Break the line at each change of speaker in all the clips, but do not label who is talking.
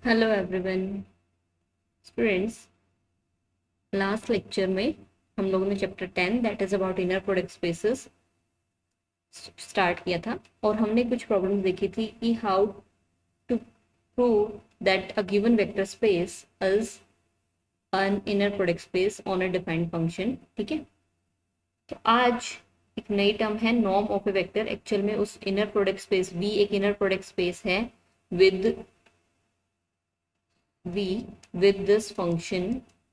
Hello everyone students. Last lecture में हम लोगों ने chapter 10 that is about inner product spaces start किया था और हमने कुछ प्रॉब्लम्स देखी थी कि how to prove that a given vector space is an inner product space on a defined function. ठीक है, तो आज एक नई टर्म है norm of a vector. Actual में उस इनर प्रोडक्ट स्पेस वी एक इनर प्रोडक्ट स्पेस है with we with this function.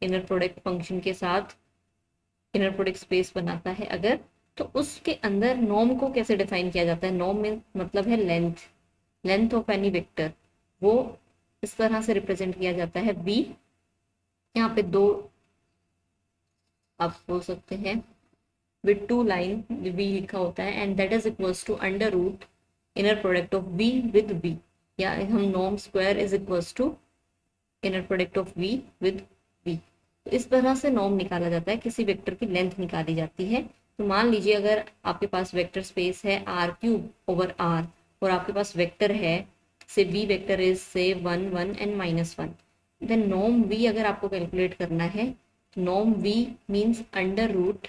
Inner product function के साथ इनर प्रोडक्ट स्पेस बनाता है अगर, तो उसके अंदर नॉर्म को कैसे डिफाइन किया जाता है। नॉर्म में मतलब है length, length of any vector. वो इस तरह से रिप्रेजेंट किया जाता है बी। यहाँ पे दो आप बोल सकते हैं विद टू लाइन बी लिखा होता है and that is equals to under root inner product of B with B, या हम norm square is equals to inner product of V with V. तो इस तरह से नॉर्म निकाला जाता है, किसी वेक्टर की लेंथ निकाली जाती है। तो मान लीजिए अगर आपके पास वेक्टर स्पेस है आर क्यूब ओवर आर और आपके पास वेक्टर है से वी वेक्टर इज से 1 1 एंड -1, देन नॉर्म वी अगर आपको कैलकुलेट करना है, norm v means under root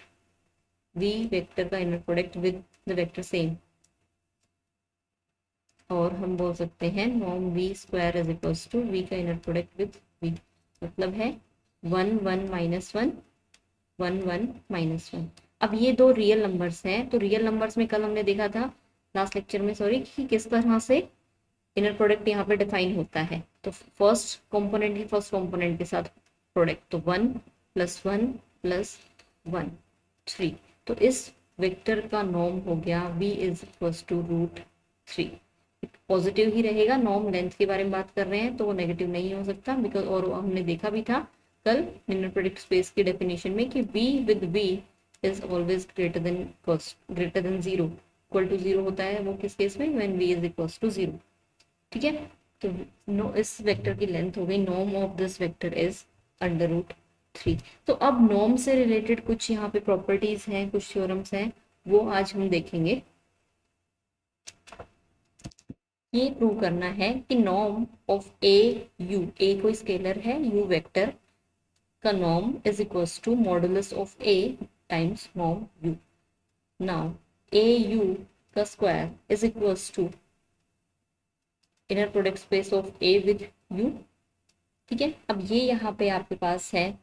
v vector का inner product with the vector same, और हम बोल सकते हैं norm v square is equals to v का इनर प्रोडक्ट विद वी। मतलब है 1 1 - 1 1 1 - 1। अब ये दो रियल नंबर्स हैं, तो रियल नंबर्स में कल हमने देखा था लास्ट लेक्चर में, सॉरी, कि किस तरह से इनर प्रोडक्ट यहाँ पे डिफाइन होता है। तो फर्स्ट कंपोनेंट ही फर्स्ट कंपोनेंट के साथ प्रोडक्ट, तो 1 + 1 + 1 3। तो इस वेक्टर का नॉर्म हो गया v is equals to √3। Positive ही रहेगा, नॉर्म लेंथ के बारे में बात कर रहे हैं तो वो नेगेटिव नहीं हो सकता बिकॉज, और हमने देखा भी था कल इनर प्रोडक्ट स्पेस की डेफिनेशन में कि v with v is always greater than 0, equal to 0 होता है वो किस केस में, when v is equals to 0। ठीक है, तो नो इस वेक्टर की लेंथ हो गई, norm of this vector is √3। तो अब नॉर्म से रिलेटेड कुछ यहाँ पे प्रॉपर्टीज हैं, कुछ थ्योरम्स हैं, वो आज हम देखेंगे। ये प्रूव करना है कि norm of a u, a कोई स्केलर है, यू वेक्टर का norm is equals to modulus of a times norm u. Now a u का square is equals to inner product space of a with u. ठीक है, अब ये यहाँ पे आपके पास है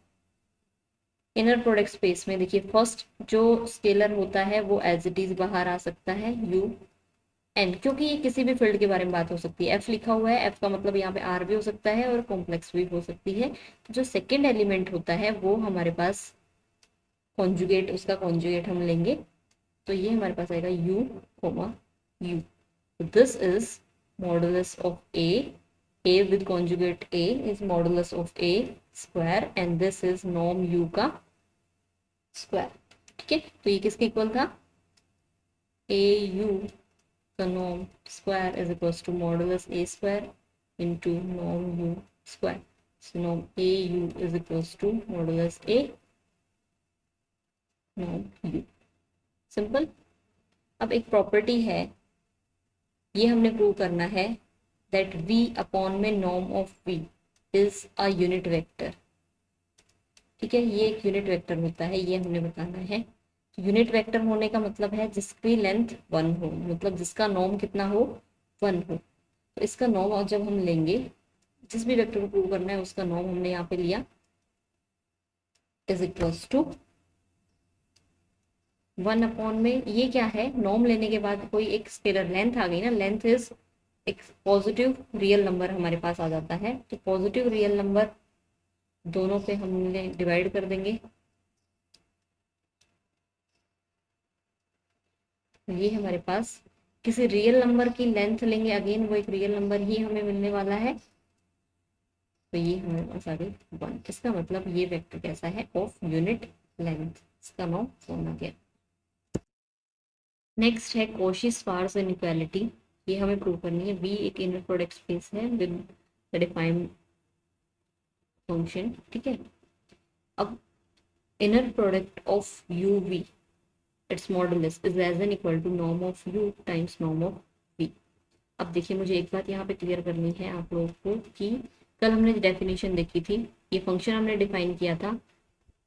इनर प्रोडक्ट स्पेस में। देखिए फर्स्ट जो स्केलर होता है वो एज इट इज बाहर आ सकता है यू एन, क्योंकि ये किसी भी फील्ड के बारे में बात हो सकती है। एफ लिखा हुआ है, एफ का मतलब यहाँ पे आर भी हो सकता है और कॉम्प्लेक्स भी हो सकती है। तो जो सेकेंड एलिमेंट होता है वो हमारे पास कॉन्जुगेट, उसका कॉन्जुगेट हम लेंगे, तो ये हमारे पास आएगा u, u। This is modulus of a with conjugate a is modulus of a square and this is norm u का स्क्वायर। ठीक है, तो ये किसके इक्वल था, a u का norm square is equals to modulus a square into norm u square. So norm a u is equals to modulus a norm u। Simple. अब एक प्रॉपर्टी है, ये हमने प्रूव करना है दैट v अपॉन में norm of v is a unit vector. ठीक है, ये एक यूनिट वेक्टर होता है, ये हमने बताना है। यूनिट वेक्टर होने का मतलब है जिसकी लेंथ 1 हो, मतलब जिसका नॉर्म कितना हो, 1 हो। तो इसका नॉर्म और जब हम लेंगे, जिस भी वेक्टर को प्रूव करना है उसका नॉर्म हमने यहाँ पे लिया इज इक्वल्स टू 1 अपॉन में, ये क्या है, नॉर्म लेने के बाद कोई एक स्केलर लेंथ आ गई ना, लेंथ इज एक पॉजिटिव रियल नंबर हमारे पास आ जाता है। तो पॉजिटिव रियल नंबर दोनों पे हमने डिवाइड कर देंगे, ये हमारे पास किसी रियल नंबर की लेंथ लेंगे, अगेन वो एक रियल नंबर ही हमें मिलने वाला है, तो ये हमारे पास आ गई 1। इसका मतलब ये वेक्टर कैसा है, ऑफ यूनिट लेंथ, इसका नाम होना गया। नेक्स्ट है कॉशी स्पार्स इनइक्वालिटी, ये हमें प्रूव करनी है। वी एक इनर प्रोडक्ट स्पेस है विद द डिफाइंड फंक्शन। ठीक है, अब inner product of U V it's modulus is less than equal to norm of U times norm of V. अब देखिए मुझे एक बात यहाँ पे क्लियर करनी है आप लोगों को कि कल हमने डेफिनेशन देखी थी, ये फंक्शन हमने डिफाइन किया था,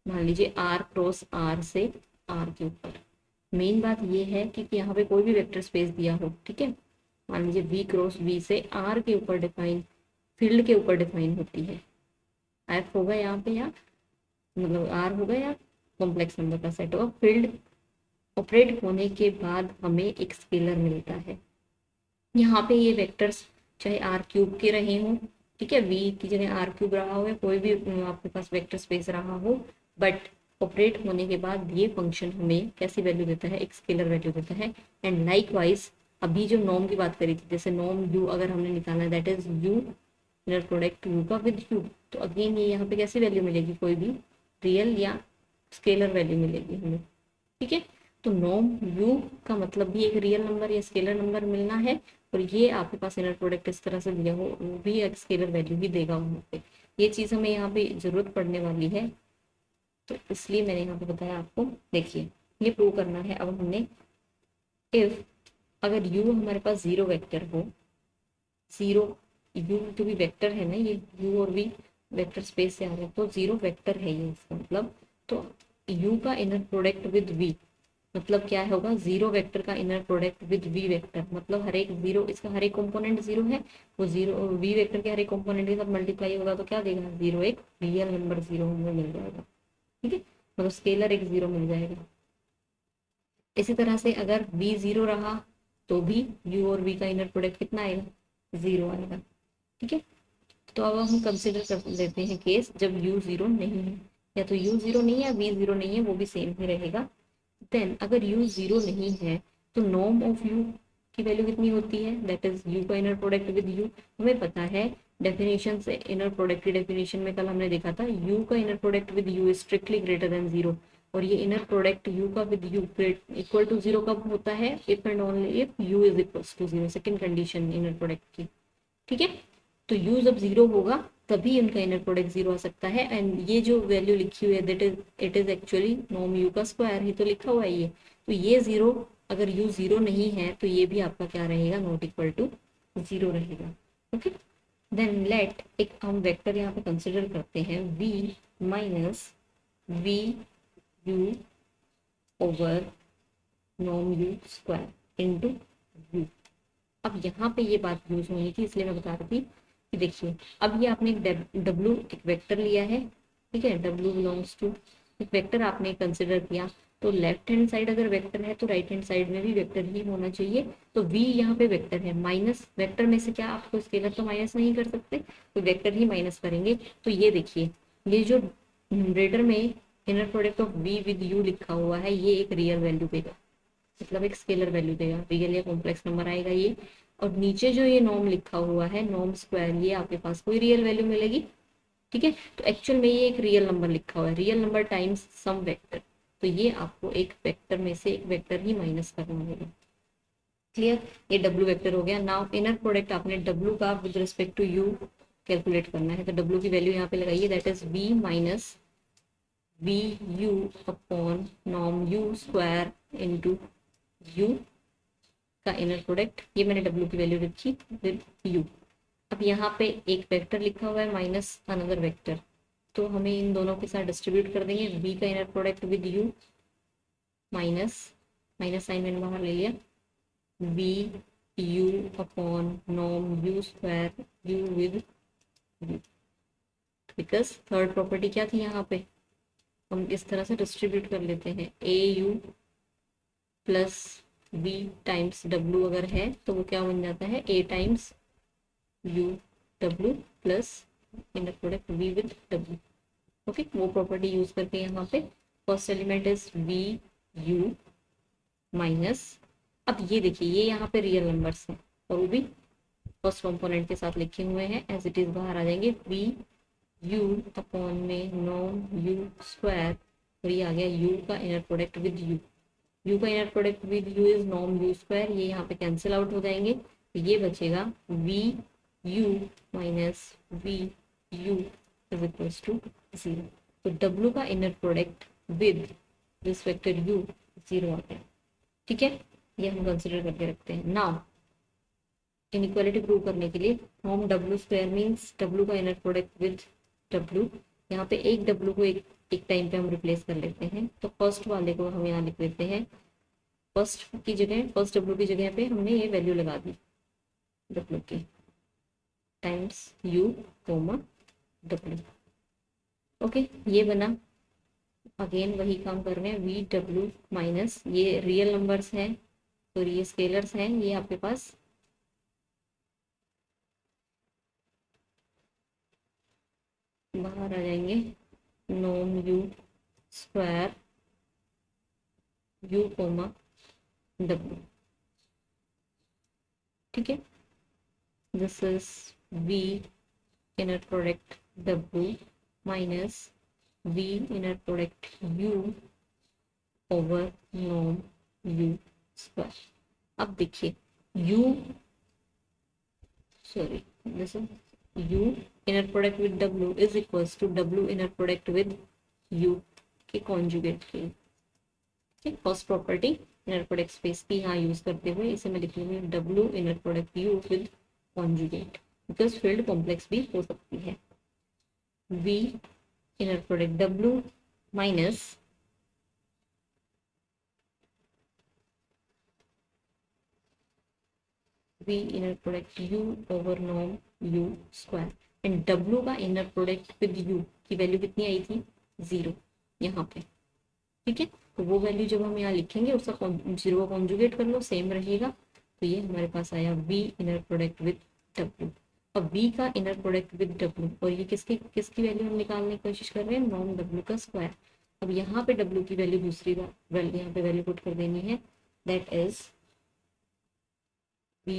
मान लीजिए आर क्रॉस आर से आर के ऊपर। मेन बात ये है कि यहाँ पे कोई भी वेक्टर स्पेस दिया हो, ठीक है, मान लीजिए वी क्रॉस वी से आर के ऊपर डिफाइन, फील्ड के ऊपर डिफाइन होती है। एफ होगा यहाँ पे, या मतलब आर होगा या कॉम्प्लेक्स नंबर का सेट होगा, फील्ड ऑपरेट होने के बाद हमें एक स्केलर मिलता है। यहाँ पे ये वेक्टर्स चाहे आर क्यूब के रहे हों, ठीक है, वी की जगह आर क्यूब रहा हो या कोई भी आपके पास वेक्टर स्पेस रहा हो, बट ऑपरेट होने के बाद ये फंक्शन हमें कैसी वैल्यू देता है, एक स्केलर वैल्यू देता है। एंड लाइकवाइज अभी जो नॉर्म की बात करी थी, जैसे नॉर्म यू अगर हमने निकालना है, that is you inner product you का विद यू, तो अगेन ये यहाँ पे कैसी वैल्यू मिलेगी, कोई भी रियल या स्केलर वैल्यू मिलेगी हमें, ठीक है। तो नॉर्म यू का मतलब भी एक रियल नंबर या स्केलर नंबर मिलना है, और ये आपके पास इनर प्रोडक्ट इस तरह से दिया हो वो भी एक स्केलर वैल्यू ही देगा वहाँ पे। ये चीज़ हमें यहाँ पे जरूरत पड़ने वाली है, तो इसलिए मैंने यहाँ पे बताया आपको। देखिए ये प्रूव करना है अब हमने, इफ अगर यू हमारे पास जीरो वेक्टर हो, जीरो यू जो भी वेक्टर है ना, ये यू और वी वेक्टर स्पेस से आ रहे हैं, तो जीरो वेक्टर है ये, इसका मतलब तो यू का इनर प्रोडक्ट विद वी मतलब क्या होगा, जीरो वेक्टर का inner product with V vector, मतलब हर एक जीरो, इसका हर एक कंपोनेंट जीरो है, वो जीरो वी वेक्टर के हर एक कंपोनेंट के साथ मल्टीप्लाई होगा तो क्या देगा, जीरो, एक रियल नंबर जीरो हमें मिल जाएगा, ठीक है, मतलब स्केलर एक जीरो मिल जाएगा। इसी तरह से अगर वी जीरो रहा तो भी यू और वी का इनर प्रोडक्ट कितना आएगा, जीरो आएगा, ठीक है। तो अब हम कंसिडर कर लेते हैं केस जब यू जीरो नहीं है, या तो यू जीरो नहीं है वी जीरो नहीं है, वो भी सेम ही रहेगा। देन अगर u जीरो नहीं है तो नॉर्म ऑफ u की वैल्यू कितनी होती है, दैट इज u का इनर प्रोडक्ट विद u। हमें पता है डेफिनेशन से, इनर प्रोडक्ट की डेफिनेशन में कल हमने देखा था u का inner product with u is strictly greater than zero, और ये इनर प्रोडक्ट u का with u equal to zero कब होता है, if and only if u is equal to zero, second condition inner product की, ठीक है। तो u जब जीरो होगा तभी इनका इनर प्रोडक्ट जीरो आ सकता है। एंड ये जो वैल्यू लिखी हुई है that is it is actually norm u का स्क्वायर ही तो लिखा हुआ है ये, तो ये जीरो, अगर u जीरो नहीं है तो ये भी आपका क्या रहेगा, नॉट इक्वल टू जीरो रहेगा, ओके। देन लेट एक हम वेक्टर यहाँ पे कंसिडर करते हैं v minus V U over norm you square into U. अब यहाँ पे ये बात यूज होनी थी, इसलिए मैं बता रही थी कि देखिए अब ये आपने एक डब्ल्यू एक वेक्टर लिया है, ठीक है, डब्ल्यू बिलोंग्स टू एक वेक्टर आपने कंसिडर किया, तो लेफ्ट हैंड साइड अगर वेक्टर है तो राइट हैंड साइड में भी वेक्टर ही होना चाहिए। तो v यहाँ पे वेक्टर है, माइनस वेक्टर में से क्या आपको स्केलर तो माइनस नहीं कर सकते, तो वेक्टर ही माइनस करेंगे। तो ये देखिए ये जो न्यूमरेटर में inner product of v with u लिखा हुआ है, ये एक रियल वैल्यू देगा, मतलब एक स्केलर वैल्यू देगा, रियल या कॉम्प्लेक्स नंबर आएगा ये। और नीचे जो ये नॉर्म लिखा हुआ है नॉर्म स्क्वायर, ये आपके पास कोई रियल वैल्यू मिलेगी, ठीक है। तो एक्चुअल में ये एक रियल नंबर लिखा हुआ है, रियल नंबर टाइम्स सम वेक्टर, तो ये आपको एक वेक्टर में से एक वेक्टर ही माइनस करना होगा, क्लियर। ये डब्ल्यू वेक्टर हो गया। नाउ इनर प्रोडक्ट आपने डब्ल्यू का with respect to U calculate करना है, तो डब्ल्यू की वैल्यू यहाँ पे लगाइए, that is V minus V U upon norm you square into U का इनर प्रोडक्ट, ये मैंने डब्ल्यू की वैल्यू रखी विद यू। अब यहाँ पे एक वेक्टर लिखा हुआ है माइनस अनदर वेक्टर, तो हमें इन दोनों के साथ डिस्ट्रीब्यूट कर देंगे, v का inner product with u minus, minus sign मैंने बाहर ले लिया, v u upon norm u square u with u, because third property क्या थी यहाँ पे, हम इस तरह से डिस्ट्रीब्यूट कर लेते हैं, a u plus v times w अगर है तो वो क्या बन जाता है, a times u w plus inner product v with w, okay. वो प्रॉपर्टी यूज करके यहाँ पे first element is v u minus, अब ये देखिए ये यहाँ पे रियल नंबर्स हैं और वो भी फर्स्ट कंपोनेंट के साथ लिखे हुए हैं, एज इट इज बाहर आ जाएंगे, v u अपॉन में नॉर्म u स्क्वायर, और ये आ गया u का inner product with u, u का inner product with u is norm u square, ये यहाँ पे कैंसिल आउट हो जाएंगे, तो ये बचेगा v u minus v u is equals to zero. तो w का inner product with this vector u zero आ गया, ठीक है, ये हम कंसिडर करके रखते हैं। नाउ इनइक्वालिटी प्रूव करने के लिए norm W square means W का इनर प्रोडक्ट विद डब्ल्यू। यहाँ पे एक डब्ल्यू को एक टाइम पे हम रिप्लेस कर लेते हैं, तो फर्स्ट वाले को हम यहाँ लिख लेते हैं, फर्स्ट डब्ल्यू की जगह पे हमने ये वैल्यू लगा दी डब्ल्यू की times U comma W. Okay, ये बना। अगेन वही काम कर रहे हैं, वी डब्ल्यू माइनस, ये रियल नंबर्स हैं तो ये स्केलर्स हैं, ये आपके पास बाहर आ जाएंगे, नॉम you square you comma W. ठीक है, this is we inner product W minus we inner product u over norm u square. अब देखिए this is u inner product with w is equals to w inner product with u के conjugate के। First property inner product space की यहाँ use करते हुए इसे मैं लिख लूंगी w inner product u with conjugate, because field complex भी हो सकती है। v inner product W minus V inner product U over norm U square, and W का इनर प्रोडक्ट विद U की वैल्यू कितनी आई थी, 0 यहाँ पे। ठीक है, तो वो वैल्यू जब हम यहाँ लिखेंगे उसका 0 का कॉन्जुगेट कर लो, सेम रहेगा। तो ये हमारे पास आया V inner product with W। अब v का इनर प्रोडक्ट विद w, और ये किसकी वैल्यू हम निकालने की कोशिश कर रहे हैं, नॉर्म w का स्क्वायर। अब यहाँ पे w की वैल्यू दूसरी बार यहाँ पे वैल्यू पुट कर देनी है, that is v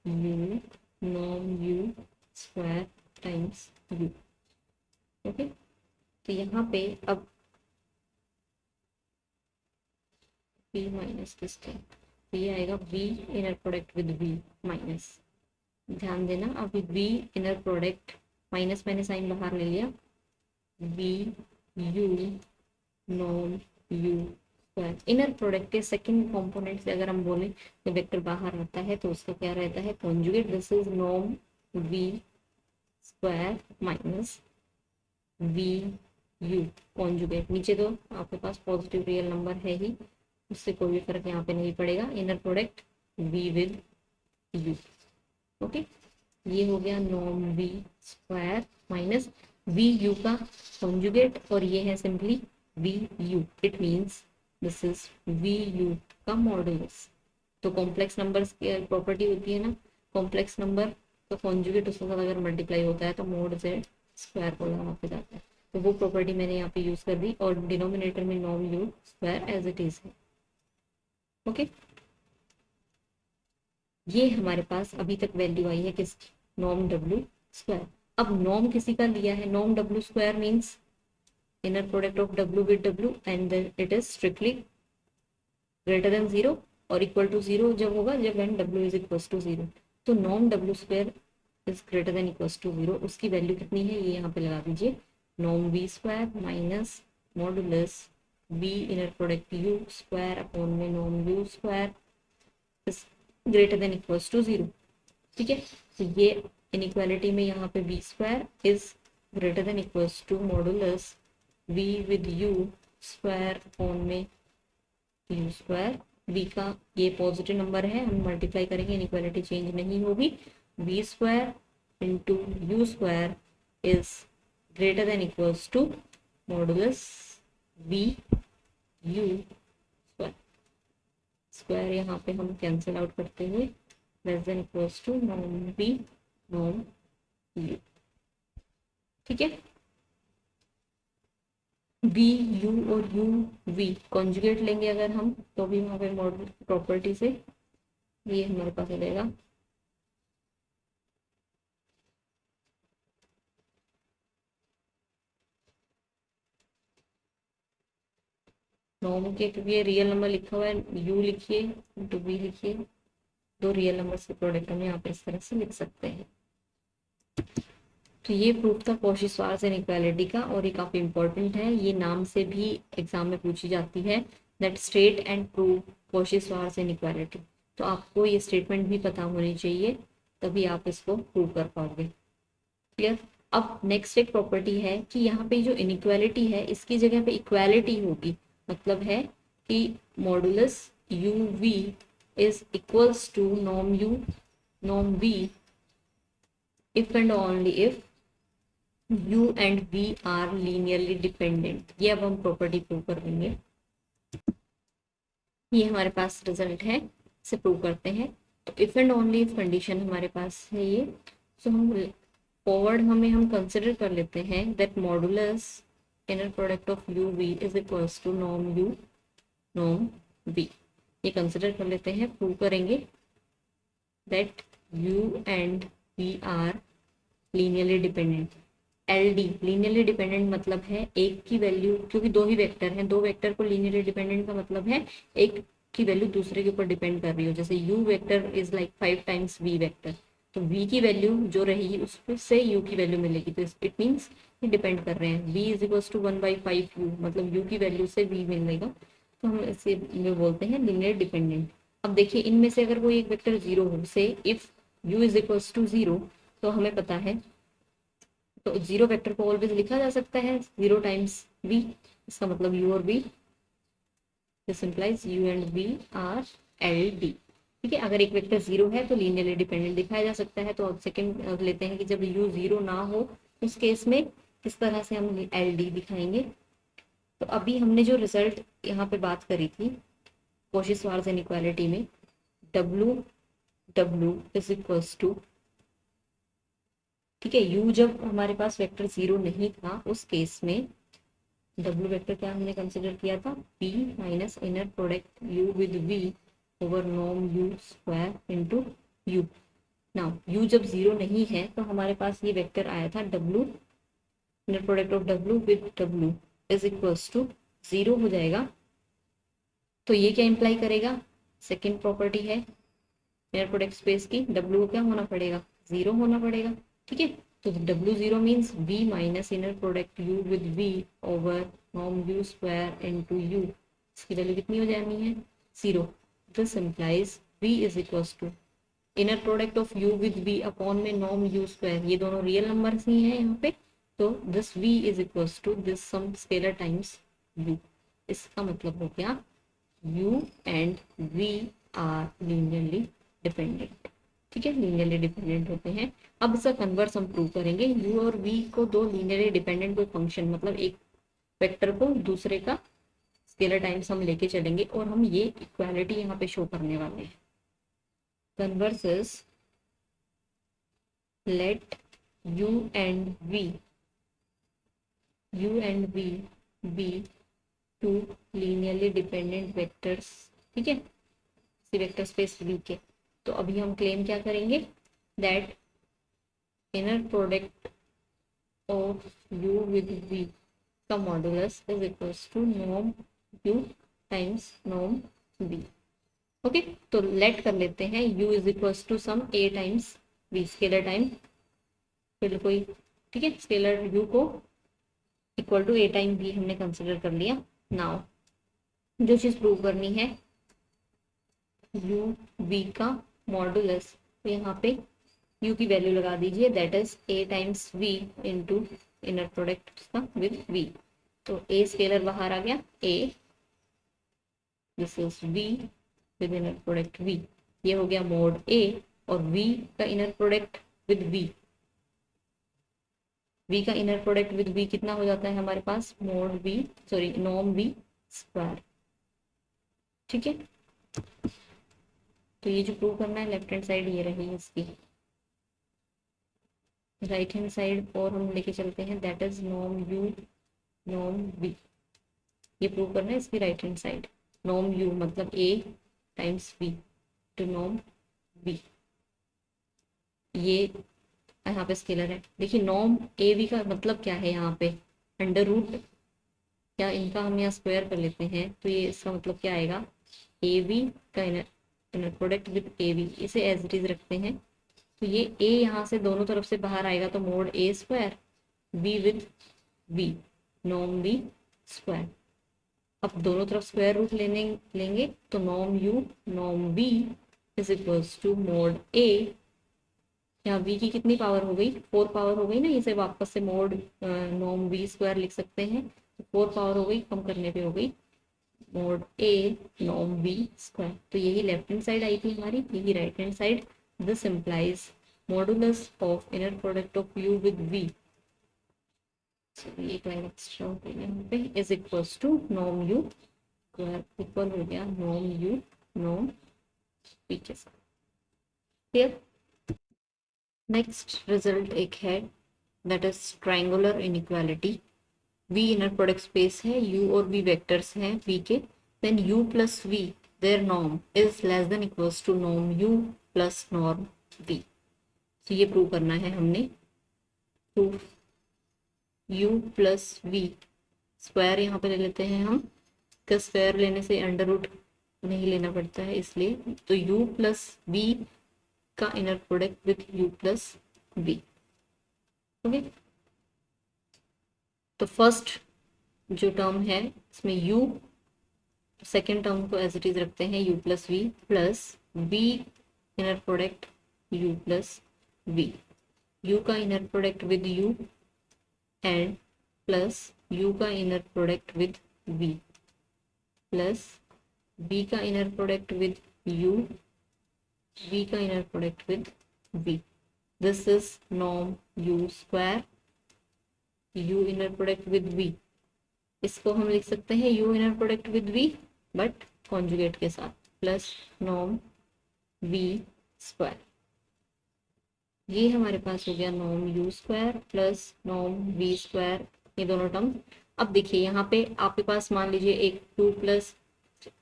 u norm u square times u। Okay, तो यहाँ पे अब v माइनस किसके, तो ये आएगा v inner product with v minus, ध्यान देना अभी v इनर प्रोडक्ट माइनस मैंने साइन बाहर ले लिया, v u norm u square. Inner product के सेकंड कंपोनेंट से अगर हम बोलें तो वेक्टर बाहर आता है तो उसका क्या रहता है, conjugate. This is norm v square minus v u conjugate. नीचे तो आपके पास पॉजिटिव रियल नंबर है ही, उससे कोई भी फर्क यहाँ पे नहीं पड़ेगा। Inner product v with u। Okay, ये हो गया norm v square minus v u का कॉन्जुगेट, और ये है simply v u। It means this is v u का मॉडुलस। तो कॉम्प्लेक्स नंबर्स की प्रॉपर्टी होती है ना, कॉम्प्लेक्स नंबर का कॉन्जुगेट उसके साथ अगर मल्टीप्लाई होता है तो मोड z स्क्वायर को वहाँ पे जाता है, तो वो प्रॉपर्टी मैंने यहाँ पे यूज कर दी, और डिनोमिनेटर में norm u square as it is है। ओके, ये हमारे पास अभी तक वैल्यू आई है किसकी, नॉर्म डब्ल्यू स्क्वायर। अब नॉर्म किसी का लिया है, norm W square means inner product of W with W, and it is strictly greater than 0 और इक्वल टू 0 जब होगा, जब when W is equal to 0। तो norm W square is greater than equal to 0, उसकी value कितनी है ये यहाँ पे लगा दीजिए, norm v square minus modulus v inner product u square upon में norm you square greater than equals to 0। ठीक है, तो ये इनइक्वालिटी में यहाँ पे v square is greater than equals to modulus v with u square upon में u square. v का ये पॉजिटिव नंबर है, हम मल्टीप्लाई करेंगे, इनइक्वालिटी चेंज नहीं होगी। v square into u square is greater than equals to modulus v u square यहाँ पे हम कैंसिल आउट करते हुए less than equals to norm B norm U. ठीक है, बी यू और यू वी कॉन्जुगेट लेंगे अगर हम, तो भी वहाँ पे मॉडल प्रॉपर्टी से ये हमारे पास आ जाएगा नॉर्म के, क्योंकि ये रियल नंबर लिखा हुआ है, यू लिखिए इंटू बी लिखिए, दो रियल नंबर्स के प्रोडक्ट हम यहाँ पे इस तरह से लिख सकते हैं। तो ये प्रूफ था कॉची-श्वार्ट्ज इनइक्वालिटी का, और ये काफी इंपॉर्टेंट है, ये नाम से भी एग्जाम में पूछी जाती है, that state and prove Cauchy-Schwarz inequality. तो आपको ये स्टेटमेंट भी पता होनी चाहिए तभी आप इसको प्रूव कर पाओगे। क्लियर। अब नेक्स्ट एक प्रॉपर्टी है कि यहाँ पे जो इनइक्वालिटी है इसकी जगह पे इक्वालिटी होगी, मतलब है कि modulus U V is equals to norm V if and only if u and v are linearly dependent. ये अब हम प्रॉपर्टी प्रूव कर देंगे। ये हमारे पास रिजल्ट है, इसे प्रूव करते हैं। तो if and only if condition हमारे पास है ये। सो हम फॉरवर्ड हम कंसिडर कर लेते हैं that modulus inner product of U V is equals to norm V. ये कंसिडर कर लेते हैं, प्रूव करेंगे that u and v are linearly dependent. LD linearly dependent मतलब है एक की वैल्यू, क्योंकि दो ही वेक्टर हैं, दो वेक्टर को लीनियरली डिपेंडेंट का मतलब है एक की वैल्यू दूसरे के ऊपर डिपेंड कर रही हो। जैसे u vector is like 5 times v vector, तो v की वैल्यू जो रहेगी उससे u की वैल्यू मिलेगी, तो इट मीन्स ये डिपेंड कर रहे हैं। v is equals to 1/5 u, मतलब u की वैल्यू से v मिलेगा, तो हम इसे बोलते हैं लीनियर डिपेंडेंट। अब देखिए इनमें से अगर कोई एक वेक्टर जीरो हो, से if u is equals to 0, तो हमें पता है तो जीरो वेक्टर को ऑलवेज लिखा जा सकता है 0 टाइम्स v, इसका मतलब u और v, this implies u and v are LD। ठीक है, अगर एक वेक्टर जीरो है तो लीनियरली डिपेंडेंट दिखाया जा सकता है। तो अब सेकंड लेते हैं कि जब u जीरो ना हो उस केस में किस तरह से हम LD दिखाएंगे। तो अभी हमने जो रिजल्ट यहाँ पे बात करी थी कोशी-श्वार्ज़ इनइक्वालिटी में, w इज इक्वल्स टू, ठीक है, u जब हमारे पास वेक्टर जीरो नहीं था उस केस में w वेक्टर क्या हमने कंसिडर किया था, p minus inner product u with v over norm u square into u। Now u जब जीरो नहीं है तो हमारे पास ये वेक्टर आया था w, inner product of w with w is equals to 0 हो जाएगा। तो ये क्या इंप्लाई करेगा, सेकेंड प्रॉपर्टी है इनर प्रोडक्ट स्पेस की, w को क्या होना पड़ेगा, 0 होना पड़ेगा। ठीक है, तो w0 means v minus inner product u with v over norm u square into u, इसकी वैल्यू कितनी हो जानी है, 0। This implies v is equals to inner product of u with v upon में नॉर्म u स्क्वायर, ये दोनों real numbers ही हैं यहाँ पे, तो this v is equals to this some scalar times u। इसका मतलब हो गया u and v are linearly dependent. ठीक है, लीनियरली डिपेंडेंट होते हैं। अब इसका कन्वर्स हम प्रूव करेंगे, u और v को दो लीनियरली डिपेंडेंट कोई फंक्शन, मतलब एक वेक्टर को दूसरे का स्केलर टाइम्स हम लेके चलेंगे और हम ये इक्वालिटी यहाँ पे शो करने वाले हैं। Converse is let u and v be two linearly dependent vectors. ठीक है, इसी वेक्टर स्पेस v के। तो अभी हम क्लेम क्या करेंगे, that inner product of u with v का modulus is equals to norm u times norm v। Okay, तो लेट कर लेते हैं u is equals to some a times v, scalar time फिर कोई, ठीक है, स्केलर u को equal to a time v हमने कंसिडर कर लिया। नाउ जो चीज प्रूव करनी है u v का मॉडुलस, तो यहाँ पे u की वैल्यू लगा दीजिए, that is a times v into inner product का विद v। तो a स्केलर बाहर आ गया, a this is v with inner product v, ये हो गया मोड a, और v का इनर प्रोडक्ट विद v का इनर प्रोडक्ट विद v कितना हो जाता है हमारे पास, mod v, sorry norm v square. ठीक है, तो ये जो प्रूव करना है लेफ्ट हैंड साइड ये रही इसकी, राइट हैंड साइड और हम लेके चलते हैं, that is norm u norm v। ये प्रूव करना है इसकी right hand side, norm u मतलब a times v to norm v, ये यहाँ पे स्केलर है। देखिए नॉर्म ए वी का मतलब क्या है, यहाँ पे अंडर रूट, क्या इनका हम यहाँ स्क्वायर कर लेते हैं, तो ये इसका मतलब क्या आएगा, ए वी का inner product with A V, इसे एज इट इज रखते हैं। तो ये a यहाँ से दोनों तरफ से बाहर आएगा, तो mod a square v with v norm v square. अब दोनों तरफ स्क्वायर रूट लेंगे तो norm u norm v is equals to mod a यहाँ v की कितनी पावर हो गई, 4 पावर हो गई ना, इसे वापस से मोड नॉम v स्क्वायर लिख सकते हैं, तो 4 पावर हो गई, कम करने पे हो गई मोड a नॉम v स्क्वायर। तो यही लेफ्ट हैंड साइड आई थी हमारी, यही right hand side. This implies modulus of inner product of u with v, एक लाइन एक्स्ट्रा हो गई यहाँ पे, इज इक्वल्स टू नॉम u स्क्वायर, इक्वल हो गया नॉम u नॉम v के साथ। क्लियर। नेक्स्ट रिजल्ट एक है, that is triangular inequality. v inner product space है, u और v वेक्टर्स हैं v के, then u plus v their norm is less than equals to norm u plus norm v। तो ये prove करना है हमने। Proof u plus v square यहाँ पे ले लेते हैं हम, का स्क्वायर लेने से अंडर रूट नहीं लेना पड़ता है इसलिए, तो u प्लस v का inner product with u plus v। Okay, तो फर्स्ट जो टर्म है इसमें u, सेकेंड टर्म को एज इट इज रखते हैं u plus v, plus v inner product u plus v, u का inner product with u and plus u का inner product with v, plus v का inner product with u, v का inner product with v। This is norm u square, u inner product with v, इसको हम लिख सकते हैं u inner product with v but conjugate के साथ, plus norm v square. ये हमारे पास हो गया norm u square plus norm v square, ये दोनों टर्म। अब देखिए यहाँ पे आपके पास मान लीजिए एक 2 प्लस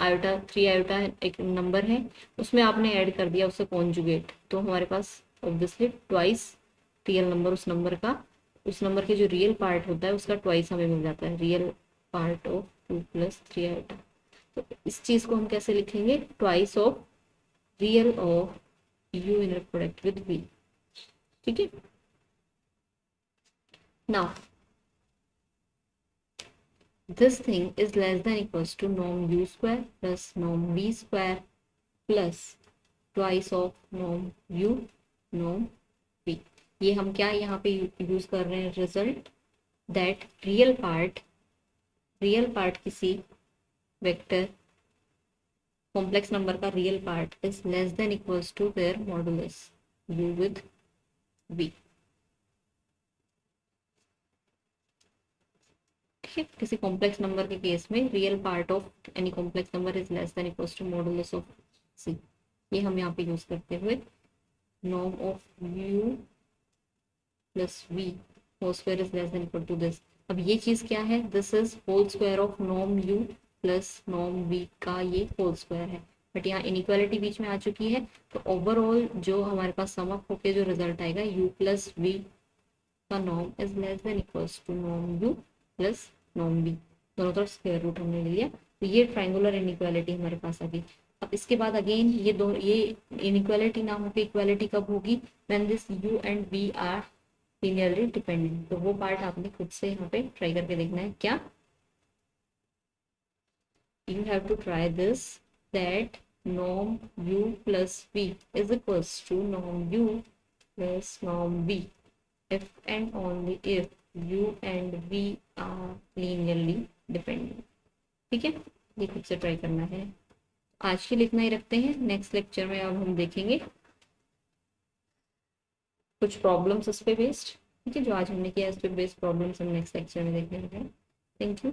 आयोटा 3 आयोटा एक नंबर है, उसमें आपने ऐड कर दिया उससे कॉन्जुगेट, तो हमारे पास ऑब्वियसली ट्वाइस रियल नंबर उस नंबर का, उस नंबर के जो रियल पार्ट होता है उसका ट्वाइस हमें मिल जाता है, real part of 2 plus 3 iota. तो इस चीज को हम कैसे लिखेंगे, twice of real of u inner product with v। ठीक है, now this thing is less than equals to norm u square plus norm v square plus twice of norm u norm v। ये हम क्या यहाँ पे use कर रहे हैं, रिजल्ट दैट रियल पार्ट किसी वेक्टर कॉम्प्लेक्स नंबर का real part is less than equals to their modulus u with v। किसी कॉम्प्लेक्स नंबर के केस में real part of any complex number is less than equals to modulus of C, ये हम यहाँ पे use करते हुए norm of u plus v whole square is less than equal to this. अब ये चीज क्या है, this is whole square of norm u plus norm v का ये होल स्क्वायर है, बट यहाँ इनइक्वालिटी बीच में आ चुकी है, तो ओवरऑल जो हमारे पास सम अप होके जो रिजल्ट आएगा u प्लस v का norm is less than equals to norm u plus norm v, दोनों तरफ स्क्वायर रूट हमने ले लिया, तो ये ट्रायंगुलर इनइक्वालिटी हमारे पास आ गई। अब इसके बाद अगेन ये इनइक्वालिटी ना होकर इक्वालिटी कब होगी, when this u and v are linearly dependent. तो वो पार्ट आपने खुद से यहाँ पे ट्राई करके देखना है। क्या, you have to try this that norm u plus v is equals to norm u plus norm v if and only if u and v are linearly dependent। ठीक है, ये खुद से ट्राई करना है। आज के लिए इतना ही रखते हैं, नेक्स्ट लेक्चर में अब हम देखेंगे कुछ प्रॉब्लम्स उस पे बेस्ड। ठीक है, जो आज हमने किया इस पे बेस्ड प्रॉब्लम्स हम नेक्स्ट लेक्चर में देखेंगे। Thank you.